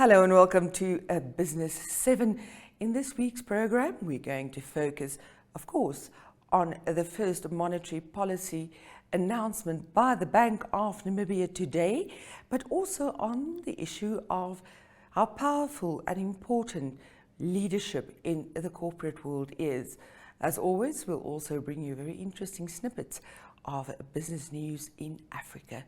Hello and welcome to Business 7. In this week's program, we're going to focus, of course, on the first monetary policy announcement by the Bank of Namibia today, but also on the issue of how powerful and important leadership in the corporate world is. As always, we'll also bring you very interesting snippets of business news in Africa.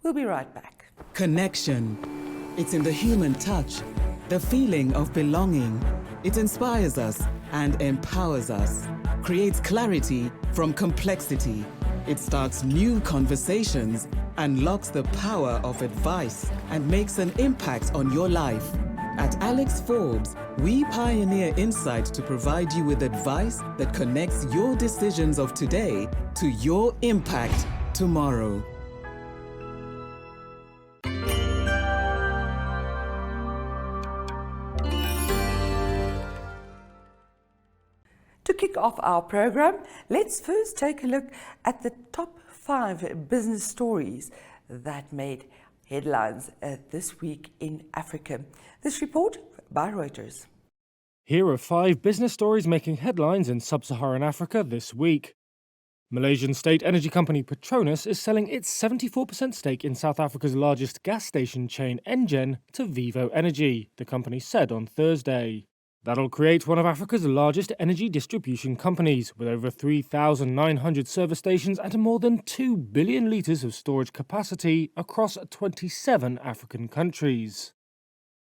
We'll be right back. Connection. It's in the human touch, the feeling of belonging. It inspires us and empowers us, creates clarity from complexity. It starts new conversations, unlocks the power of advice, and makes an impact on your life. At Alex Forbes, we pioneer insight to provide you with advice that connects your decisions of today to your impact tomorrow. To kick off our program, let's first take a look at the top 5 business stories that made headlines this week in Africa. This report by Reuters. Here are 5 business stories making headlines in sub-Saharan Africa this week. Malaysian state energy company Petronas is selling its 74% stake in South Africa's largest gas station chain, Engen, to Vivo Energy, the company said on Thursday. That'll create one of Africa's largest energy distribution companies, with over 3,900 service stations and more than 2 billion litres of storage capacity across 27 African countries.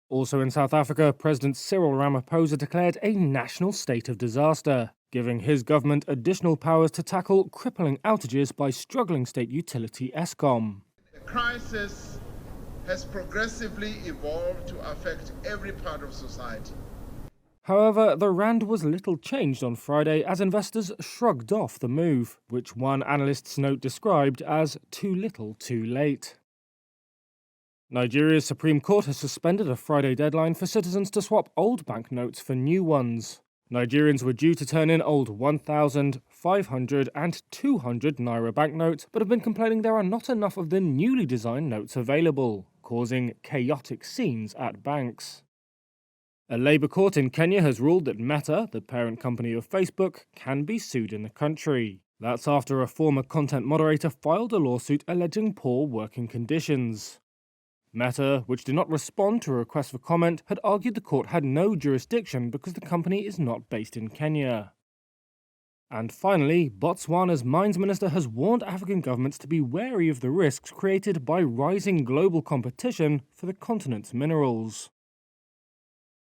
Also in South Africa, President Cyril Ramaphosa declared a national state of disaster, giving his government additional powers to tackle crippling outages by struggling state utility Eskom. The crisis has progressively evolved to affect every part of society. However, the rand was little changed on Friday as investors shrugged off the move, which one analyst's note described as too little too late. Nigeria's Supreme Court has suspended a Friday deadline for citizens to swap old banknotes for new ones. Nigerians were due to turn in old 1,000, 500 and 200 Naira banknotes, but have been complaining there are not enough of the newly designed notes available, causing chaotic scenes at banks. A Labour court in Kenya has ruled that Meta, the parent company of Facebook, can be sued in the country. That's after a former content moderator filed a lawsuit alleging poor working conditions. Meta, which did not respond to a request for comment, had argued the court had no jurisdiction because the company is not based in Kenya. And finally, Botswana's mines minister has warned African governments to be wary of the risks created by rising global competition for the continent's minerals.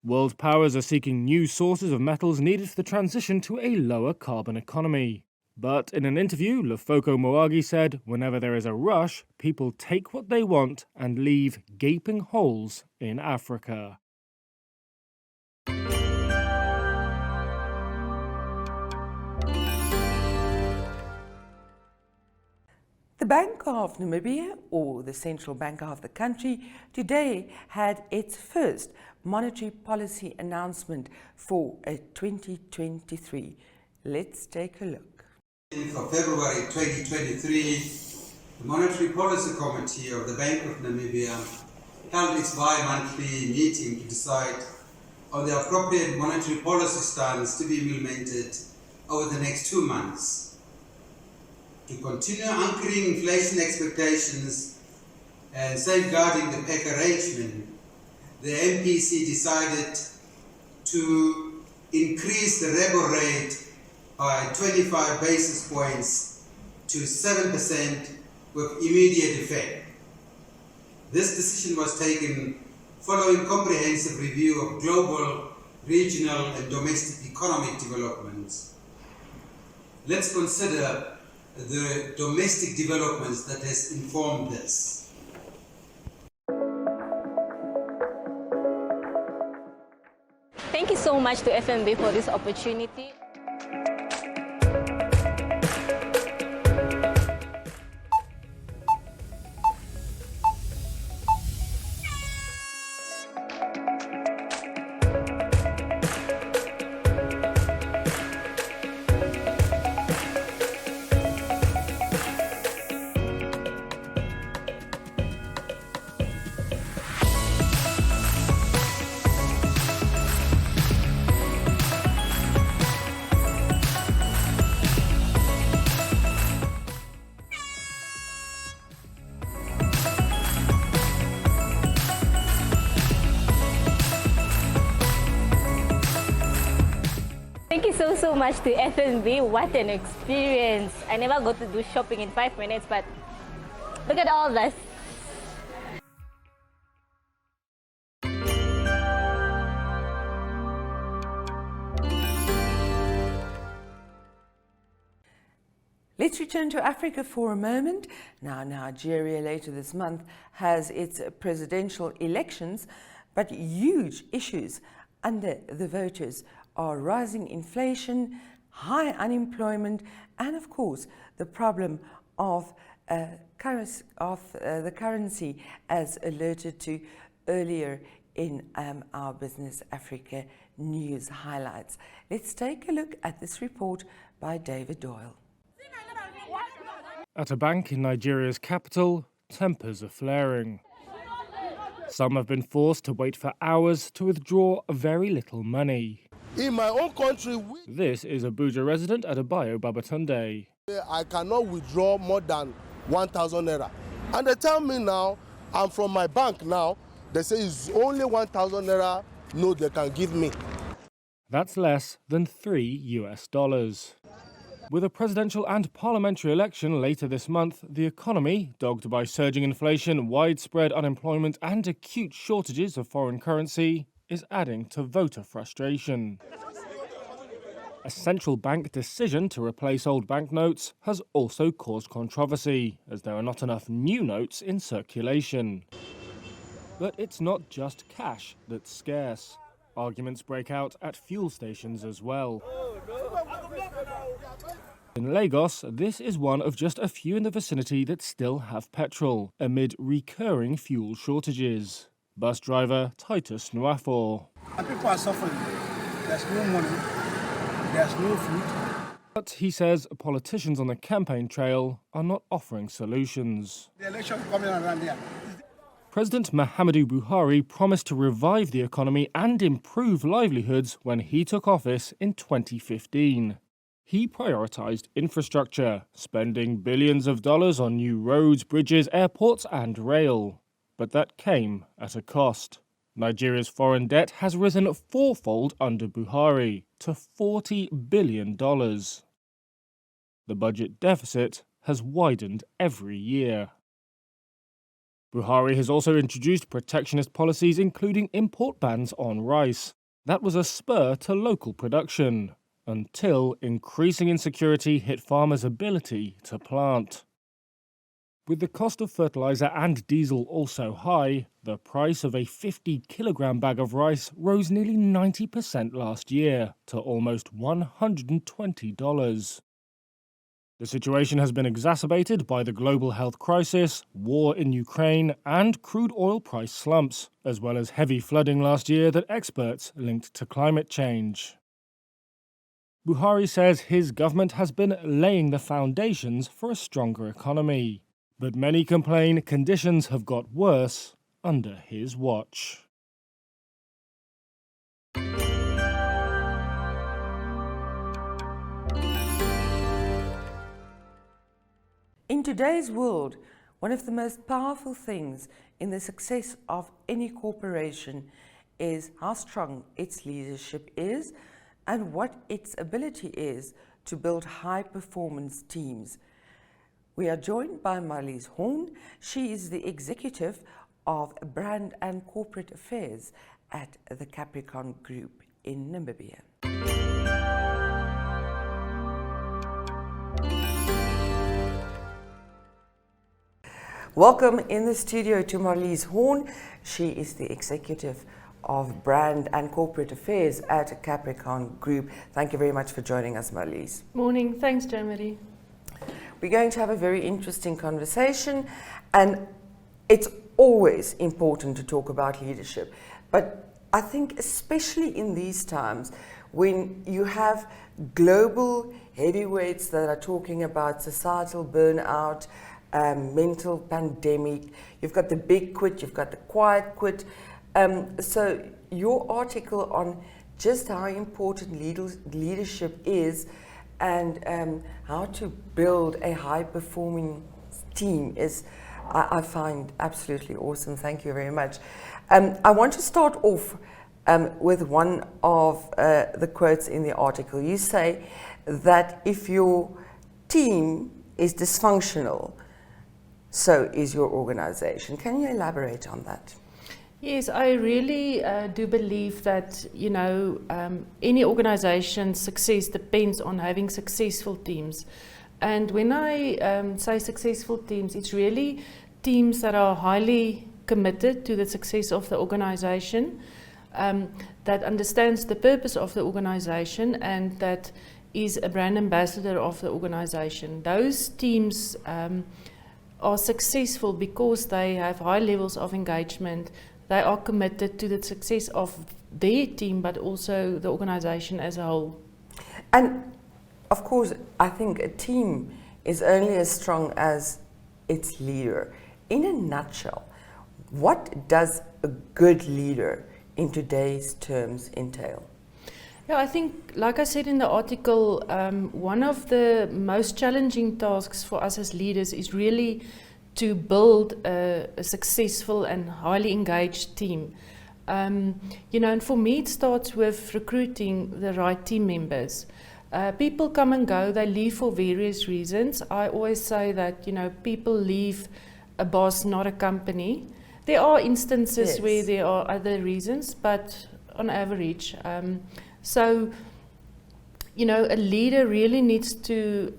World powers are seeking new sources of metals needed for the transition to a lower carbon economy. But in an interview, Lefoko Moagi said, whenever there is a rush, people take what they want and leave gaping holes in Africa. The Bank of Namibia, or the central bank of the country, today had its first monetary policy announcement for 2023. Let's take a look. For February 2023, the Monetary Policy Committee of the Bank of Namibia held its bi-monthly meeting to decide on the appropriate monetary policy stance to be implemented over the next 2 months. To continue anchoring inflation expectations and safeguarding the PEC arrangement, the MPC decided to increase the repo rate by 25 basis points to 7% with immediate effect. This decision was taken following comprehensive review of global, regional and domestic economic developments. Let's consider the domestic developments that has informed this. Thank you so much to FNB for this opportunity. much to FNB. What an experience. I never got to do shopping in 5 minutes, but look at all this. Let's return to Africa for a moment. Now, Nigeria later this month has its presidential elections, but huge issues under the voters are rising inflation, high unemployment, and of course, the problem of the currency, as alerted to earlier in our Business Africa news highlights. Let's take a look at this report by David Doyle. At a bank in Nigeria's capital, tempers are flaring. Some have been forced to wait for hours to withdraw very little money. In my own country, This is Abuja resident Adebayo Babatunde. I cannot withdraw more than 1,000 naira. And they tell me now, I'm from my bank now, they say it's only 1,000 naira note they can give me. That's less than $3. With a presidential and parliamentary election later this month, the economy, dogged by surging inflation, widespread unemployment and acute shortages of foreign currency, is adding to voter frustration. A central bank decision to replace old banknotes has also caused controversy, as there are not enough new notes in circulation. But it's not just cash that's scarce. Arguments break out at fuel stations as well. In Lagos, this is one of just a few in the vicinity that still have petrol, amid recurring fuel shortages. Bus driver Titus Nwafo. People are suffering. There's no money. There's no food. But he says politicians on the campaign trail are not offering solutions. The election coming around there. President Muhammadu Buhari promised to revive the economy and improve livelihoods when he took office in 2015. He prioritized infrastructure, spending billions of dollars on new roads, bridges, airports and rail. But that came at a cost. Nigeria's foreign debt has risen fourfold under Buhari to $40 billion. The budget deficit has widened every year. Buhari has also introduced protectionist policies, including import bans on rice. That was a spur to local production, until increasing insecurity hit farmers' ability to plant. With the cost of fertilizer and diesel also high, the price of a 50-kilogram bag of rice rose nearly 90% last year to almost $120. The situation has been exacerbated by the global health crisis, war in Ukraine, and crude oil price slumps, as well as heavy flooding last year that experts linked to climate change. Buhari says his government has been laying the foundations for a stronger economy. But many complain conditions have got worse under his watch. In today's world, one of the most powerful things in the success of any corporation is how strong its leadership is and what its ability is to build high-performance teams. We are joined by Marlize Horn. She is the executive of Brand and Corporate Affairs at the Capricorn Group in Namibia. Welcome in the studio to Marlize Horn. She is the executive of Brand and Corporate Affairs at Capricorn Group. Thank you very much for joining us, Marlize. Morning. Thanks, Jamie. We're going to have a very interesting conversation, and it's always important to talk about leadership. But I think especially in these times when you have global heavyweights that are talking about societal burnout, mental pandemic, you've got the big quit, you've got the quiet quit. So your article on just how important leadership is and how to build a high-performing team is, I find absolutely awesome. Thank you very much. I want to start off with one of the quotes in the article. You say that if your team is dysfunctional, so is your organization. Can you elaborate on that? Yes, I really do believe that, you know, any organization's success depends on having successful teams. And when I say successful teams, it's really teams that are highly committed to the success of the organization, that understands the purpose of the organization, and that is a brand ambassador of the organization. Those teams are successful because they have high levels of engagement. They are committed to the success of their team, but also the organization as a whole. And of course, I think a team is only as strong as its leader. In a nutshell, what does a good leader in today's terms entail? Yeah, I think, like I said in the article, one of the most challenging tasks for us as leaders is really to build a successful and highly engaged team. You know, and for me it starts with recruiting the right team members. People come and go, they leave for various reasons. I always say that, you know, people leave a boss, not a company. There are instances Yes. where there are other reasons, but on average. So, you know, a leader really needs to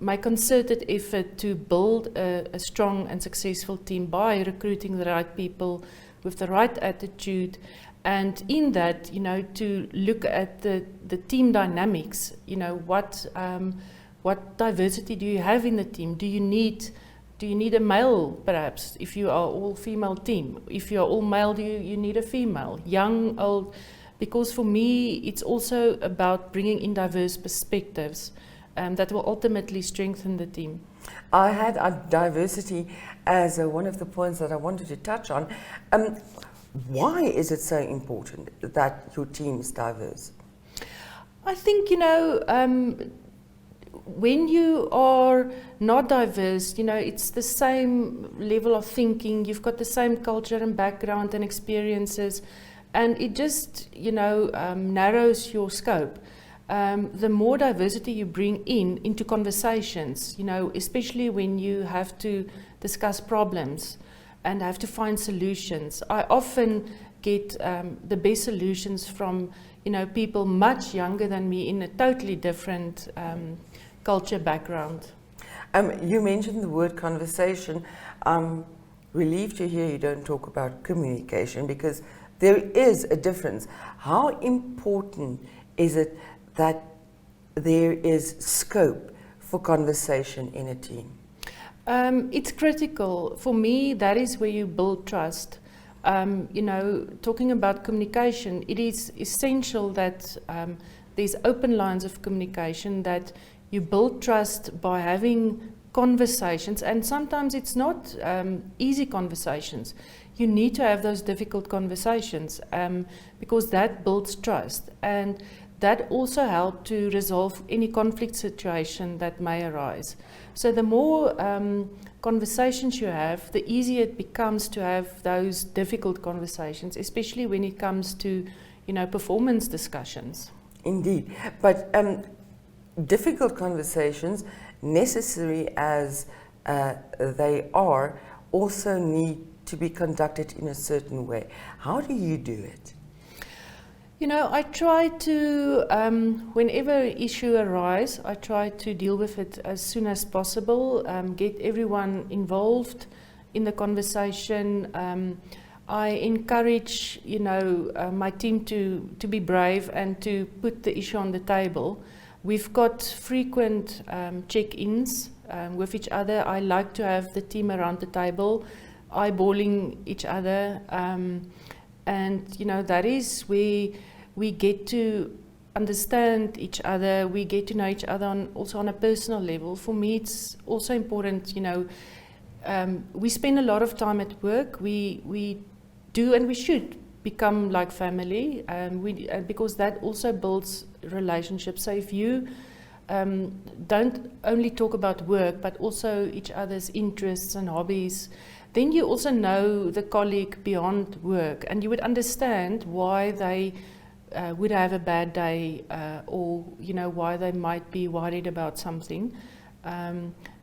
make concerted effort to build a strong and successful team by recruiting the right people with the right attitude. And in that, you know, to look at the team dynamics, you know, what diversity do you have in the team? Do you need a male, perhaps, if you are all female team? If you are all male, do you need a female? Young, old? Because for me, it's also about bringing in diverse perspectives that will ultimately strengthen the team. I had diversity as one of the points that I wanted to touch on. Why is it so important that your team is diverse? I think, you know, when you are not diverse, you know, it's the same level of thinking, you've got the same culture and background and experiences, and it just, you know, narrows your scope. The more diversity you bring into conversations, you know, especially when you have to discuss problems and have to find solutions. I often get the best solutions from, you know, people much younger than me in a totally different culture background. You mentioned the word conversation. I'm relieved to hear you don't talk about communication, because there is a difference. How important is it that there is scope for conversation in a team? It's critical. For me, that is where you build trust. You know, talking about communication, it is essential that there's open lines of communication, that you build trust by having conversations, and sometimes it's not easy conversations. You need to have those difficult conversations because that builds trust, and that also helps to resolve any conflict situation that may arise. So the more conversations you have, the easier it becomes to have those difficult conversations, especially when it comes to, you know, performance discussions. Indeed, but difficult conversations, necessary as they are, also need to be conducted in a certain way. How do you do it? You know, I try to, whenever an issue arises, I try to deal with it as soon as possible, get everyone involved in the conversation. I encourage, you know, my team to be brave and to put the issue on the table. We've got frequent check-ins with each other. I like to have the team around the table, eyeballing each other, and you know, that is where we get to understand each other. We get to know each other also on a personal level. For me, it's also important, you know, we spend a lot of time at work. We do and we should become like family, because that also builds relationships. So if you don't only talk about work, but also each other's interests and hobbies, then you also know the colleague beyond work, and you would understand why they would have a bad day, or why they might be worried about something,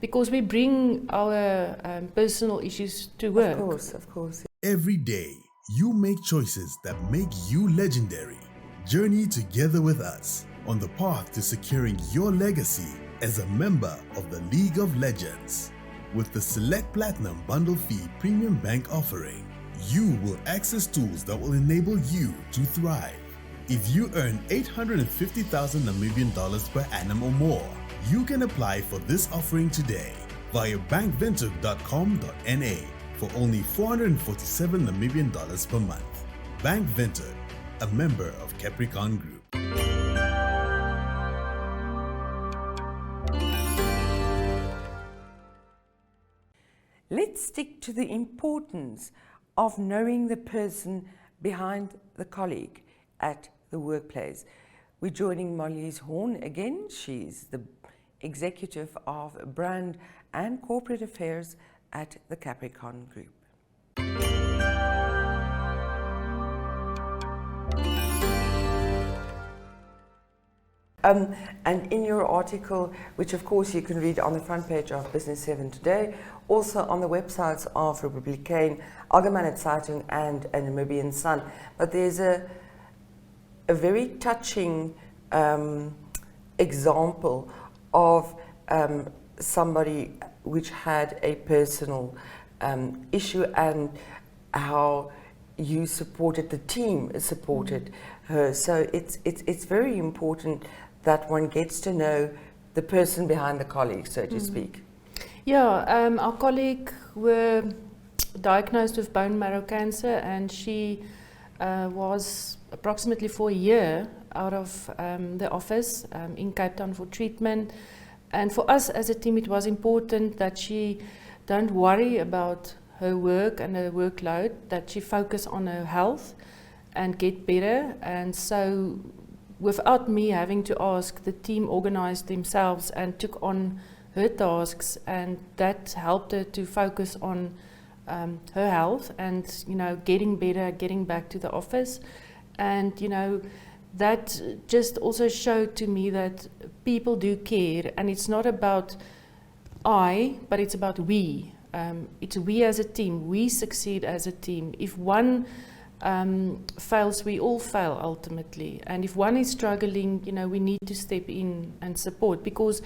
because we bring our personal issues to work. Of course. Every day, you make choices that make you legendary. Journey together with us on the path to securing your legacy as a member of the League of Legends. With the Select Platinum Bundle Fee Premium Bank offering, you will access tools that will enable you to thrive. If you earn 850,000 Namibian dollars per annum or more, you can apply for this offering today via bankvinted.com.na for only 447 Namibian dollars per month. Bank Vinted, a member of Capricorn Group. Let's stick to the importance of knowing the person behind the colleague at the workplace. We're joining Marlize Horn again. She's the Executive of Brand and Corporate Affairs at the Capricorn Group. And in your article, which of course you can read on the front page of Business 7 today, also on the websites of Republikein, Algemene Zeitung and a Namibian Sun, but there's a very touching example of somebody which had a personal issue, and how you supported, the team supported her. So it's very important that one gets to know the person behind the colleague, so to speak. Yeah, our colleague were diagnosed with bone marrow cancer, and she was approximately for a year out of the office in Cape Town for treatment. And for us as a team, it was important that she don't worry about her work and her workload, that she focus on her health and get better. And so without me having to ask, the team organized themselves and took on her tasks, and that helped her to focus on her health and, getting better, getting back to the office. And, that just also showed to me that people do care, and it's not about I, but it's about we. It's we as a team. We succeed as a team. If one fails, we all fail ultimately. And if one is struggling, we need to step in and support, because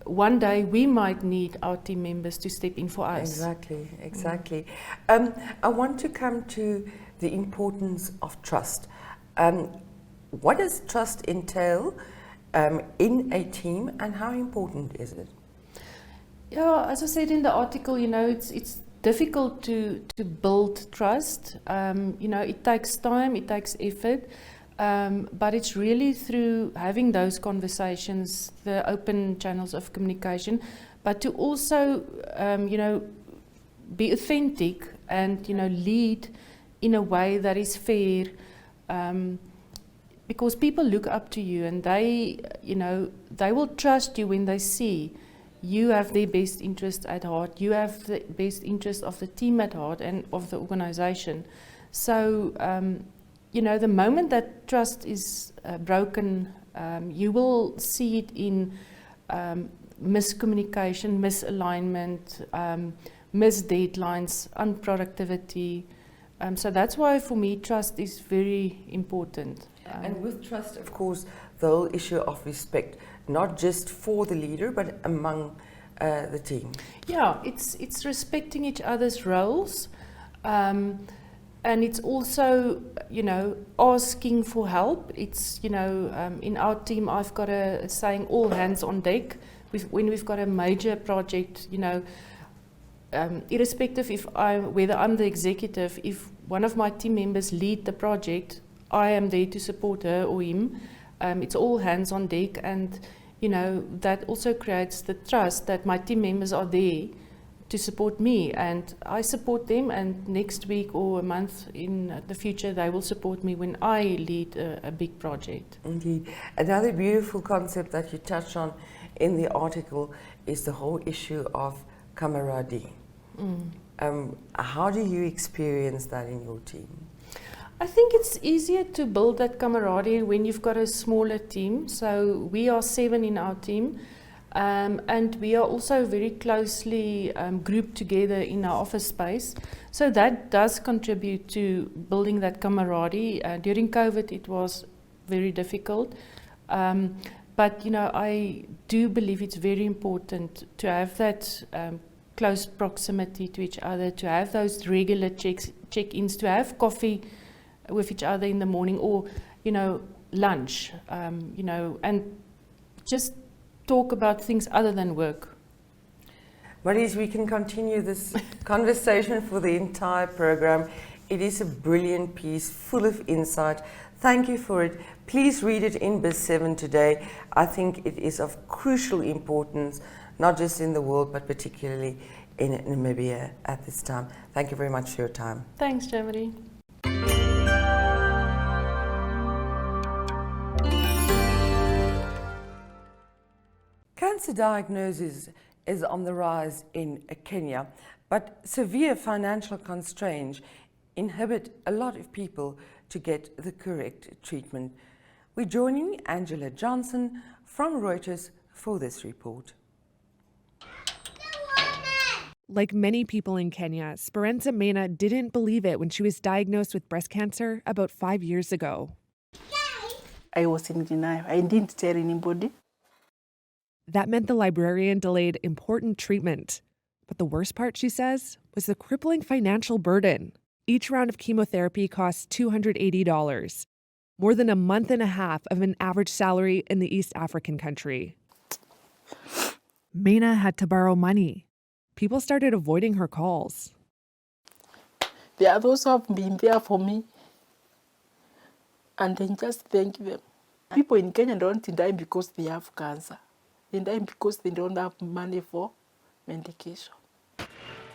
one day we might need our team members to step in for us. Exactly. I want to come to the importance of trust. What does trust entail in a team, and how important is it? Yeah, as I said in the article, it's difficult to build trust. It takes time, it takes effort, but it's really through having those conversations, the open channels of communication, but to also, be authentic and, lead in a way that is fair, because people look up to you, and they will trust you when they see you have their best interest at heart, you have the best interest of the team at heart and of the organization. So, the moment that trust is broken, you will see it in miscommunication, misalignment, missed deadlines, unproductivity. So that's why for me trust is very important. And with trust, of course, the whole issue of respect, not just for the leader, but among the team. Yeah, it's respecting each other's roles, and it's also, asking for help. It's, in our team, I've got a saying, all hands on deck. When we've got a major project, irrespective whether I'm the executive, if one of my team members lead the project, I am there to support her or him. It's all hands on deck, and that also creates the trust that my team members are there to support me, and I support them, and next week or a month in the future they will support me when I lead a big project. Indeed. Another beautiful concept that you touch on in the article is the whole issue of camaraderie. How do you experience that in your team? I think it's easier to build that camaraderie when you've got a smaller team. So we are 7 in our team, and we are also very closely grouped together in our office space. So that does contribute to building that camaraderie. During COVID, it was very difficult. But, you know, I do believe it's very important to have that close proximity to each other, to have those regular check-ins, to have coffee with each other in the morning, or, you know, lunch, you know, and just talk about things other than work. Marlize, we can continue this conversation for the entire program. It is a brilliant piece, full of insight. Thank you for it. Please read it in Biz 7 today. I think it is of crucial importance, not just in the world, but particularly in Namibia at this time. Thank you very much for your time. Thanks, Germany. Cancer diagnosis is on the rise in Kenya, but severe financial constraints inhibit a lot of people to get the correct treatment. We're joining Angela Johnson from Reuters for this report. Like many people in Kenya, Speranza Mena didn't believe it when she was diagnosed with breast cancer about 5 years ago. I was in denial. I didn't tell anybody. That meant the librarian delayed important treatment. But the worst part, she says, was the crippling financial burden. Each round of chemotherapy costs $280, more than a month and a half of an average salary in the East African country. Mena had to borrow money. People started avoiding her calls. There are those who have been there for me, and then just thank them. People in Kenya don't die because they have cancer. They die because they don't have money for medication.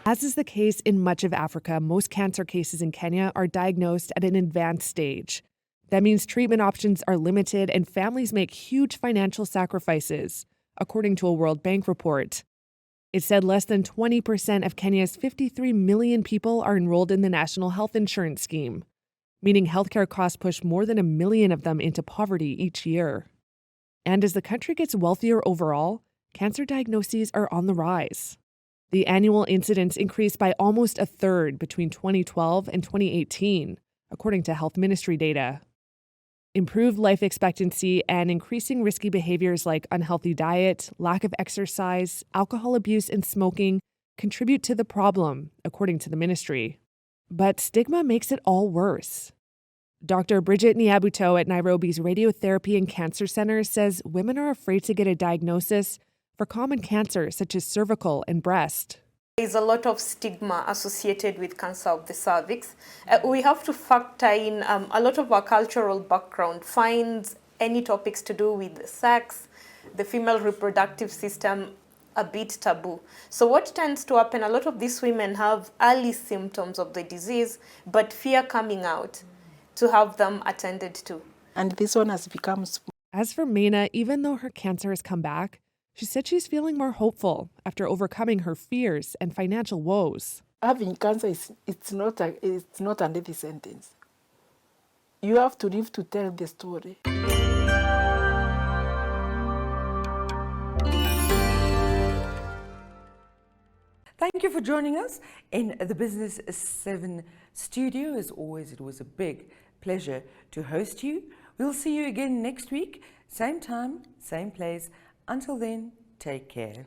As is the case in much of Africa, most cancer cases in Kenya are diagnosed at an advanced stage. That means treatment options are limited and families make huge financial sacrifices, according to a World Bank report. It said less than 20% of Kenya's 53 million people are enrolled in the National Health Insurance Scheme, meaning healthcare costs push more than 1 million of them into poverty each year. And as the country gets wealthier overall, cancer diagnoses are on the rise. The annual incidence increased by almost a third between 2012 and 2018, according to Health Ministry data. Improved life expectancy and increasing risky behaviors like unhealthy diet, lack of exercise, alcohol abuse, and smoking contribute to the problem, according to the ministry. But stigma makes it all worse. Dr. Bridget Nyabuto at Nairobi's Radiotherapy and Cancer Center says women are afraid to get a diagnosis for common cancers such as cervical and breast. There is a lot of stigma associated with cancer of the cervix. We have to factor in a lot of our cultural background finds any topics to do with sex, the female reproductive system, a bit taboo. So what tends to happen, a lot of these women have early symptoms of the disease, but fear coming out to have them attended to. And this one has become... As for Mena, even though her cancer has come back, she said she's feeling more hopeful after overcoming her fears and financial woes. Having cancer it's not a death sentence. You have to live to tell the story. Thank you for joining us in the Business 7 studio. As always, it was a big pleasure to host you. We'll see you again next week, same time, same place. Until then, take care.